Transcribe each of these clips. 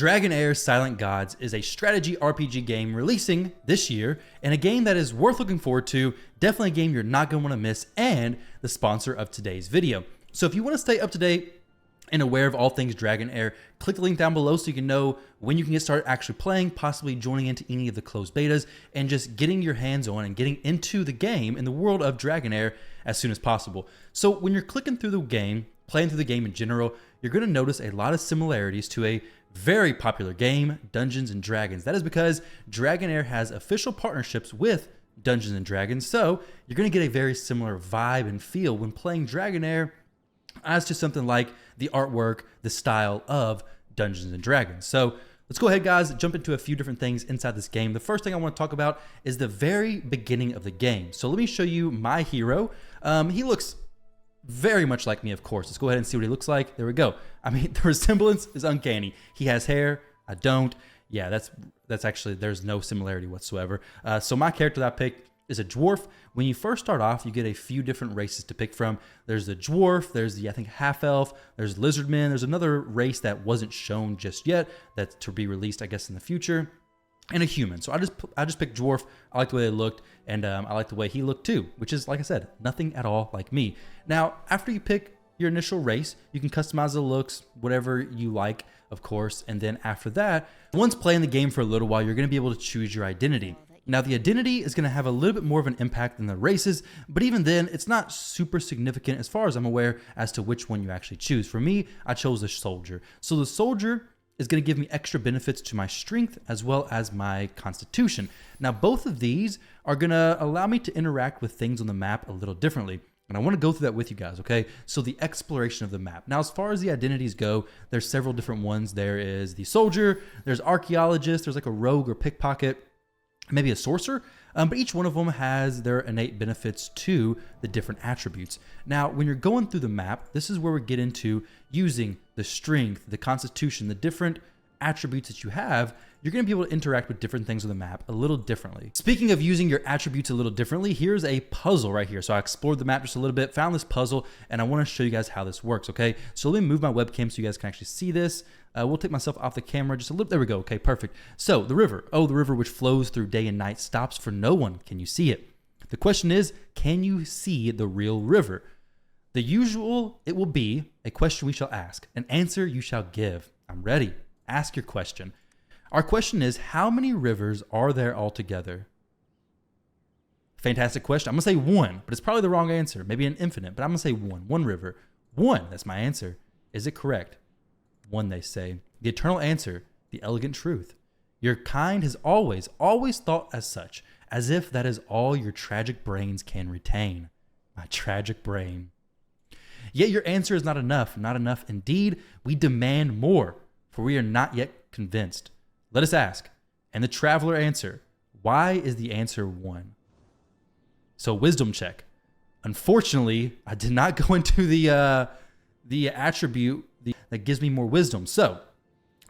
Dragonheir Silent Gods is a strategy RPG game releasing this year, and a game that is worth looking forward to, definitely a game you're not going to want to miss, and the sponsor of today's video. So if you want to stay up to date and aware of all things Dragonheir, click the link down below so you can know when you can get started actually playing, possibly joining into any of the closed betas, and just getting your hands on and getting into the game in the world of Dragonheir as soon as possible. So when you're clicking through the game, playing through the game in general, you're going to notice a lot of similarities to a very popular game, Dungeons and Dragons. That is because Dragonheir has official partnerships with Dungeons and Dragons, so you're going to get a very similar vibe and feel when playing Dragonheir as to something like the artwork, the style of Dungeons and Dragons. So let's go ahead, guys, jump into a few different things inside this game. The first thing I want to talk about is the very beginning of the game. So let me show you my hero. He looks very much like me, of course. Let's go ahead and see what he looks like. There we go. I mean, the resemblance is uncanny. He has hair. I don't. Yeah, that's actually, there's no similarity whatsoever. So my character that I picked is a dwarf. When you first start off, you get a few different races to pick from. There's the dwarf, there's the, I think, half-elf, there's lizardmen, there's another race that wasn't shown just yet that's to be released, I guess, in the future, and a human. So I just picked dwarf. I like the way they looked, and I like the way he looked too, which is, like I said, nothing at all like me. Now, after you pick your initial race, you can customize the looks, whatever you like, of course, and then after that, once playing the game for a little while, you're going to be able to choose your identity. Now, the identity is going to have a little bit more of an impact than the races, but even then, it's not super significant as far as I'm aware as to which one you actually choose. For me, I chose the soldier. So the soldier is going to give me extra benefits to my strength as well as my constitution. Now, both of these are going to allow me to interact with things on the map a little differently. And I want to go through that with you guys, okay? So the exploration of the map. Now, as far as the identities go, there's several different ones. There is the soldier, there's archaeologist, there's like a rogue or pickpocket, maybe a sorcerer, but each one of them has their innate benefits to the different attributes. Now, when you're going through the map, this is where we get into using the strength, the constitution, the different attributes that you have. You're going to be able to interact with different things on the map a little differently. Speaking of using your attributes a little differently, here's a puzzle right here. So I explored the map just a little bit, found this puzzle, and I want to show you guys how this works, okay? So let me move my webcam so you guys can actually see this. We'll take myself off the camera just a little. There we go. Okay, perfect. So the river. Oh, the river which flows through day and night stops for no one. Can you see it? The question is, can you see the real river? The usual, it will be a question we shall ask, an answer you shall give. I'm ready. Ask your question. Our question is, how many rivers are there altogether? Fantastic question. I'm going to say one, but it's probably the wrong answer. Maybe an infinite, but I'm going to say one. One river. One. That's my answer. Is it correct? One, they say. The eternal answer, the elegant truth. Your kind has always thought as such, as if that is all your tragic brains can retain. My tragic brain. Yet your answer is not enough indeed. We demand more, for we are not yet convinced. Let us ask, and the traveler answer, why is the answer one? So wisdom check. Unfortunately, I did not go into the attribute that gives me more wisdom. So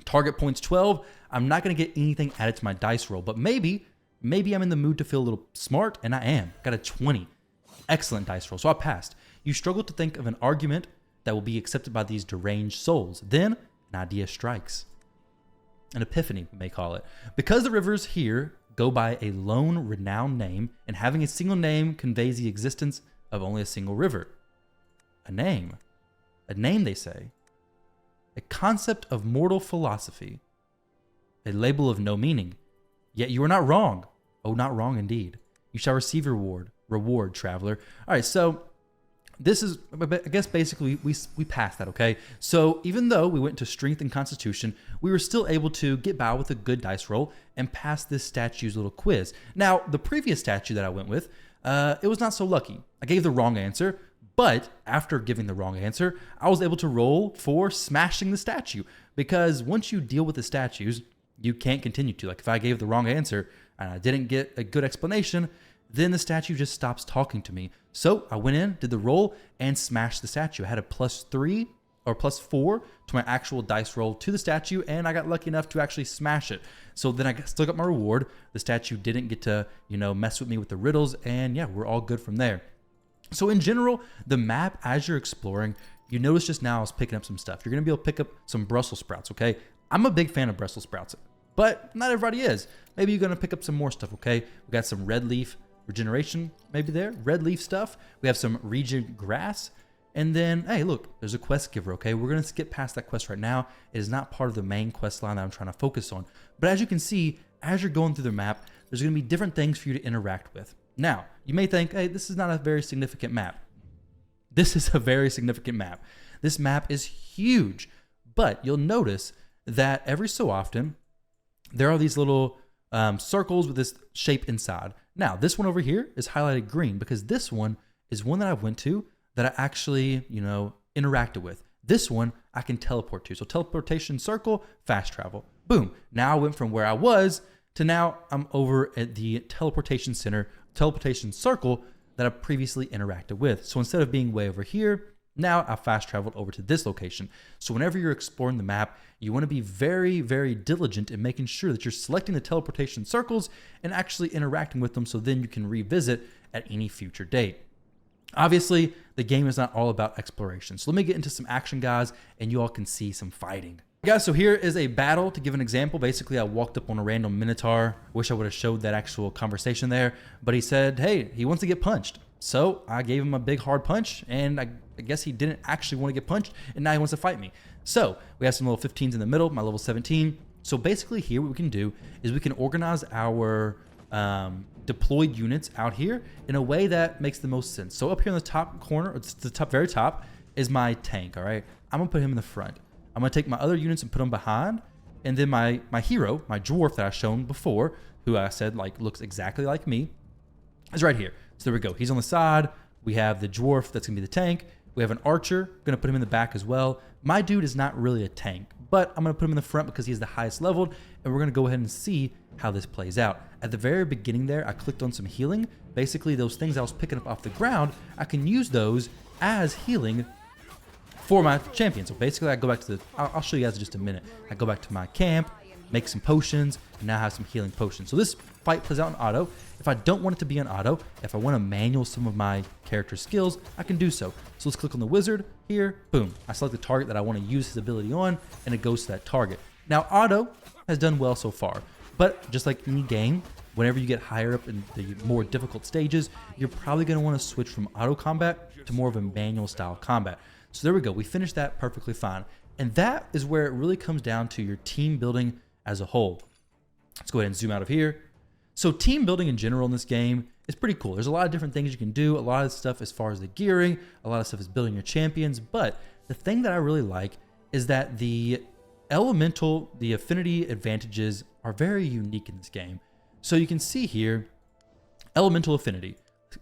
target points 12. I'm not going to get anything added to my dice roll, but maybe I'm in the mood to feel a little smart, and I am. Got a 20. Excellent dice roll. So I passed. You struggle to think of an argument that will be accepted by these deranged souls. Then an idea strikes. An epiphany, we may call it. Because the rivers here go by a lone renowned name, and having a single name conveys the existence of only a single river. A name. A name, they say. A concept of mortal philosophy. A label of no meaning. Yet you are not wrong. Oh, not wrong indeed. You shall receive your reward, traveler. All right, so this is, I guess, basically we passed that, okay? So even though we went to strength and constitution, we were still able to get by with a good dice roll and pass this statue's little quiz. Now, the previous statue that I went with, it was not so lucky. I gave the wrong answer, but after giving the wrong answer, I was able to roll for smashing the statue, because once you deal with the statues, you can't continue to. Like if I gave the wrong answer and I didn't get a good explanation, then the statue just stops talking to me. So I went in, did the roll, and smashed the statue. I had a +3 or +4 to my actual dice roll to the statue, and I got lucky enough to actually smash it. So then I still got my reward. The statue didn't get to, mess with me with the riddles, and yeah, we're all good from there. So in general, the map, as you're exploring, you notice just now I was picking up some stuff. You're going to be able to pick up some Brussels sprouts, okay? I'm a big fan of Brussels sprouts, but not everybody is. Maybe you're going to pick up some more stuff, okay? We got some red leaf regeneration, maybe there, red leaf stuff. We have some regen grass. And then, hey, look, there's a quest giver, okay? We're going to skip past that quest right now. It is not part of the main quest line that I'm trying to focus on. But as you can see, as you're going through the map, there's going to be different things for you to interact with. Now, you may think, hey, this is not a very significant map. This is a very significant map. This map is huge, but you'll notice that every so often, there are these little circles with this shape inside. Now, this one over here is highlighted green because this one is one that I went to that I actually, interacted with. This one I can teleport to. So teleportation circle, fast travel. Boom. Now I went from where I was to now I'm over at the teleportation center, teleportation circle that I previously interacted with. So instead of being way over here, now I fast traveled over to this location. So whenever you're exploring the map, you want to be very, very diligent in making sure that you're selecting the teleportation circles and actually interacting with them so then you can revisit at any future date. Obviously, the game is not all about exploration. So let me get into some action, guys, and you all can see some fighting. Guys, so here is a battle to give an example. Basically, I walked up on a random Minotaur. Wish I would have showed that actual conversation there, but he said, hey, he wants to get punched. So I gave him a big hard punch, and I guess he didn't actually want to get punched, and now he wants to fight me. So we have some level 15s in the middle, my level 17. So basically here, what we can do is we can organize our deployed units out here in a way that makes the most sense. So up here in the top corner, or the very top, is my tank, all right? I'm gonna put him in the front. I'm gonna take my other units and put them behind, and then my hero, my dwarf that I've shown before, who I said looks exactly like me, is right here. So there we go. He's on the side. We have the dwarf that's gonna be the tank. We have an archer, gonna put him in the back as well. My dude is not really a tank, but I'm gonna put him in the front because he's the highest leveled, and we're gonna go ahead and see how this plays out. At the very beginning there, I clicked on some healing. Basically, those things I was picking up off the ground, I can use those as healing for my champion. So basically, I go back to I'll show you guys in just a minute. I go back to my camp, make some potions, and now I have some healing potions. So this fight plays out in auto. If I don't want it to be on auto, if I want to manual some of my character skills, I can do so. So let's click on the wizard here. Boom. I select the target that I want to use his ability on, and it goes to that target. Now, auto has done well so far, but just like any game, whenever you get higher up in the more difficult stages, you're probably going to want to switch from auto combat to more of a manual style combat. So there we go. We finished that perfectly fine. And that is where it really comes down to your team building as a whole. Let's go ahead and zoom out of here. So team building in general in this game is pretty cool. There's a lot of different things you can do. A lot of stuff as far as the gearing, a lot of stuff is building your champions. But the thing that I really like is that the affinity advantages are very unique in this game. So you can see here, elemental affinity.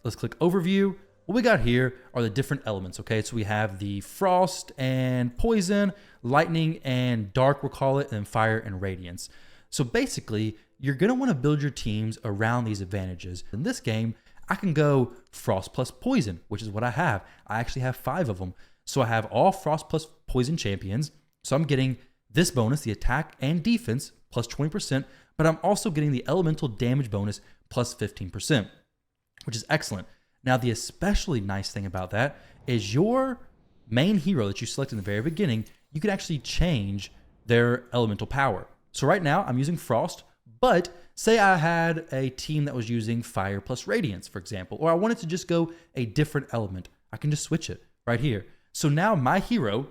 Let's click overview. What we got here are the different elements, okay? So we have the frost and poison, lightning and dark, we'll call it, and then fire and radiance. So basically, you're gonna wanna build your teams around these advantages. In this game, I can go frost plus poison, which is what I have. I actually have 5 of them. So I have all frost plus poison champions. So I'm getting this bonus, the attack and defense, plus 20%, but I'm also getting the elemental damage bonus plus 15%, which is excellent. Now, the especially nice thing about that is your main hero that you select in the very beginning, you can actually change their elemental power. So right now I'm using frost, but say I had a team that was using fire plus radiance, for example, or I wanted to just go a different element. I can just switch it right here. So now my hero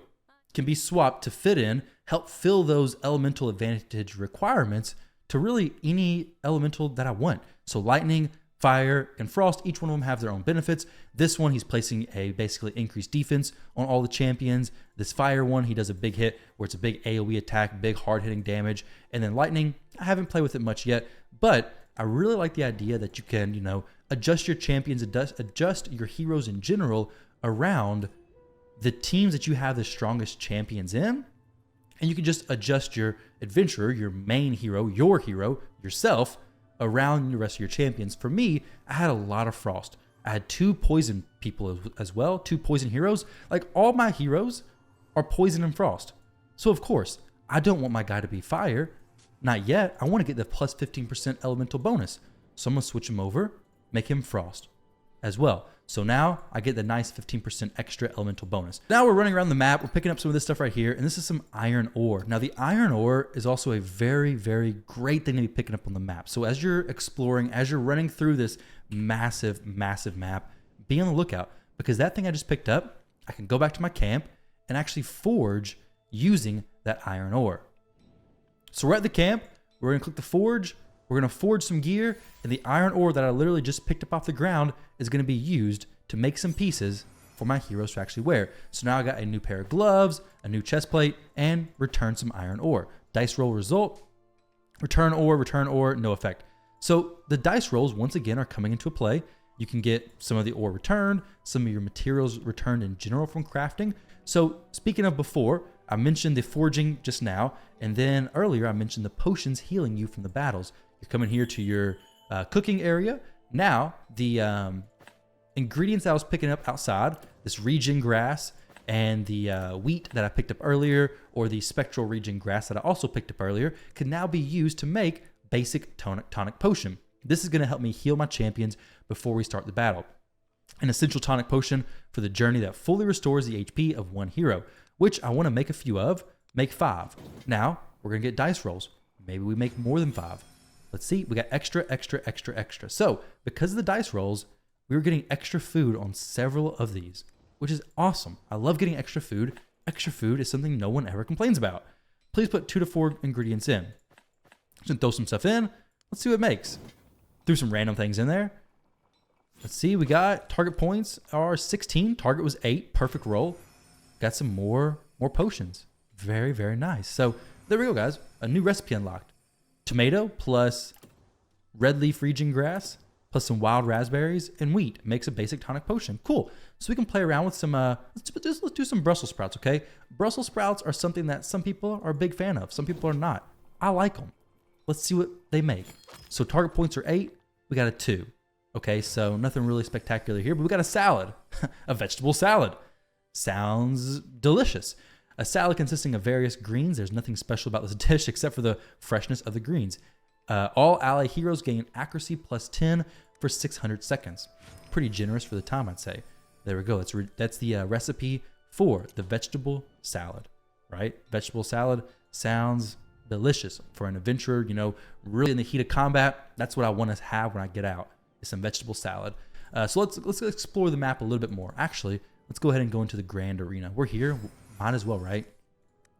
can be swapped to fit in, help fill those elemental advantage requirements to really any elemental that I want. So lightning, fire, and frost, each one of them have their own benefits. This one, he's placing a basically increased defense on all the champions. This fire one, he does a big hit where it's a big AoE attack, big hard-hitting damage. And then lightning, I haven't played with it much yet, but I really like the idea that you can, adjust your champions, adjust your heroes in general around the teams that you have the strongest champions in. And you can just adjust your adventurer, your main hero, your hero, yourself, around the rest of your champions. For me, I had a lot of frost. I had 2 poison people as well, 2 poison heroes. Like all my heroes are poison and frost. So of course, I don't want my guy to be fire. Not yet. I want to get the plus 15% elemental bonus. So I'm going to switch him over, make him frost as well. So now I get the nice 15% extra elemental bonus. Now we're running around the map. We're picking up some of this stuff right here. And this is some iron ore. Now the iron ore is also a very, very great thing to be picking up on the map. So as you're exploring, as you're running through this massive, massive map, be on the lookout, because that thing I just picked up, I can go back to my camp and actually forge using that iron ore. So we're at the camp. We're going to click the forge. We're going to forge some gear, and the iron ore that I literally just picked up off the ground is going to be used to make some pieces for my heroes to actually wear. So now I got a new pair of gloves, a new chest plate, and return some iron ore. Dice roll result, return ore, no effect. So the dice rolls, once again, are coming into play. You can get some of the ore returned, some of your materials returned in general from crafting. So speaking of before, I mentioned the forging just now, and then earlier I mentioned the potions healing you from the battles. You're coming here to your cooking area. Now, the ingredients that I was picking up outside, this regen grass and the wheat that I picked up earlier, or the spectral regen grass that I also picked up earlier, can now be used to make basic tonic potion. This is going to help me heal my champions before we start the battle. An essential tonic potion for the journey that fully restores the HP of one hero, which I want to make a few of, make 5. Now, we're going to get dice rolls. Maybe we make more than 5. Let's see, we got extra. So because of the dice rolls, we were getting extra food on several of these, which is awesome. I love getting extra food. Extra food is something no one ever complains about. Please put 2 to 4 ingredients in. Just throw some stuff in. Let's see what it makes. Threw some random things in there. Let's see, we got target points are 16. Target was 8, perfect roll. Got some more potions. Very, very nice. So there we go, guys. A new recipe unlocked. Tomato plus red leaf regen grass plus some wild raspberries and wheat makes a basic tonic potion. Cool. So we can play around with some, let's do some Brussels sprouts, okay? Brussels sprouts are something that some people are a big fan of. Some people are not. I like them. Let's see what they make. So target points are 8. We got a 2. Okay, so nothing really spectacular here, but we got a salad, a vegetable salad. Sounds delicious. A salad consisting of various greens. There's nothing special about this dish except for the freshness of the greens. All ally heroes gain accuracy plus 10 for 600 seconds. Pretty generous for the time, I'd say. There we go. That's the recipe for the vegetable salad, right? Vegetable salad sounds delicious for an adventurer, you know, really in the heat of combat. That's what I want to have when I get out, is some vegetable salad. So let's explore the map a little bit more. Actually, let's go ahead and go into the Grand Arena. We're here. Might as well, right?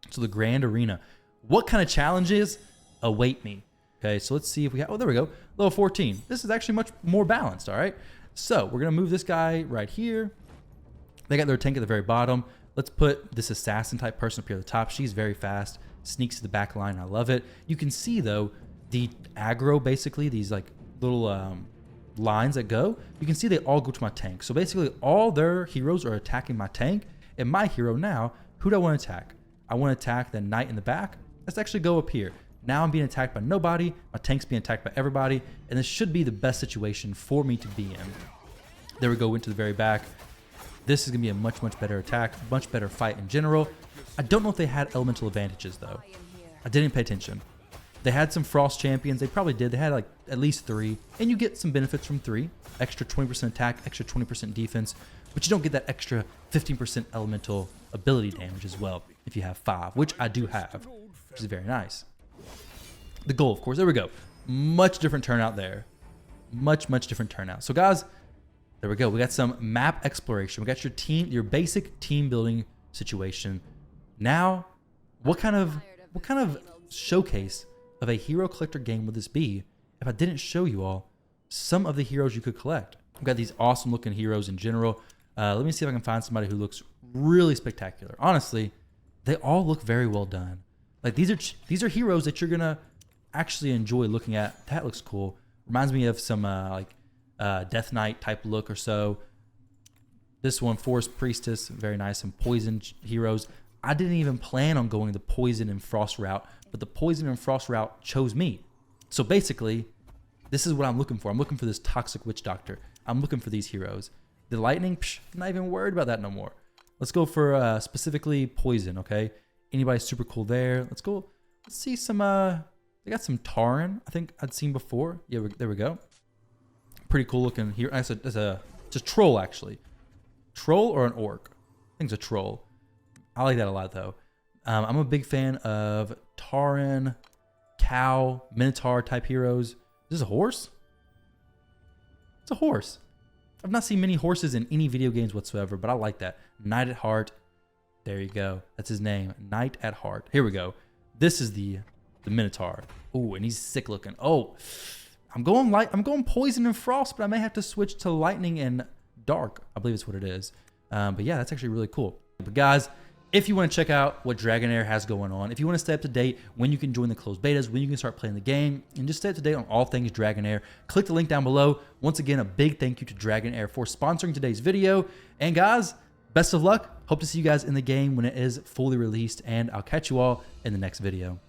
So the Grand Arena. What kind of challenges await me? Okay, so let's see if we have, oh, there we go. Level 14. This is actually much more balanced, all right? So we're going to move this guy right here. They got their tank at the very bottom. Let's put this assassin type person up here at the top. She's very fast, sneaks to the back line. I love it. You can see, though, the aggro, basically, these like little lines that go. You can see they all go to my tank. So basically, all their heroes are attacking my tank. And my hero now, who do I want to attack? I want to attack the knight in the back. Let's actually go up here. Now I'm being attacked by nobody. My tank's being attacked by everybody. And this should be the best situation for me to be in. There we go, into the very back. This is going to be a much, much better attack. Much better fight in general. I don't know if they had elemental advantages, though. I didn't pay attention. They had some frost champions. They probably did. They had like at least 3. And you get some benefits from 3. Extra 20% attack, extra 20% defense. But you don't get that extra 15% elemental ability damage as well if you have 5, which I do have, which is very nice. The goal, of course, there we go. Much different turnout there. Much different turnout. So guys, there we go. We got some map exploration. We got your team, your basic team building situation. Now, what kind of showcase of a hero collector game would this be if I didn't show you all some of the heroes you could collect? We've got these awesome looking heroes in general. Let me see if I can find somebody who looks really spectacular. Honestly, they all look very well done. Like these are heroes that you're gonna actually enjoy looking at. That looks cool. Reminds me of some Death Knight type look or so. This one, Forest Priestess, very nice. Some poison heroes. I didn't even plan on going the poison and frost route, but the poison and frost route chose me. So basically, this is what I'm looking for. I'm looking for this toxic witch doctor. I'm looking for these heroes. The lightning, I'm not even worried about that no more. Let's go for specifically poison, okay? Anybody super cool there? Let's go. Let's see some, they got some Taran, I think I'd seen before. Yeah, there we go. Pretty cool looking here. As a It's a troll, actually. Troll or an orc? I think it's a troll. I like that a lot, though. I'm a big fan of Tauren, cow, minotaur type heroes. Is this a horse? It's a horse. I've not seen many horses in any video games whatsoever, but I like that. Knight at heart. There you go. That's his name. Knight at heart. Here we go. This is the minotaur. Oh, and he's sick looking. Oh, I'm going light. I'm going poison and frost, but I may have to switch to lightning and dark. I believe it's what it is. But yeah, that's actually really cool. But guys, if you want to check out what Dragonheir has going on, if you want to stay up to date when you can join the closed betas, when you can start playing the game, and just stay up to date on all things Dragonheir, click the link down below. Once again, a big thank you to Dragonheir for sponsoring today's video. And guys, best of luck. Hope to see you guys in the game when it is fully released, and I'll catch you all in the next video.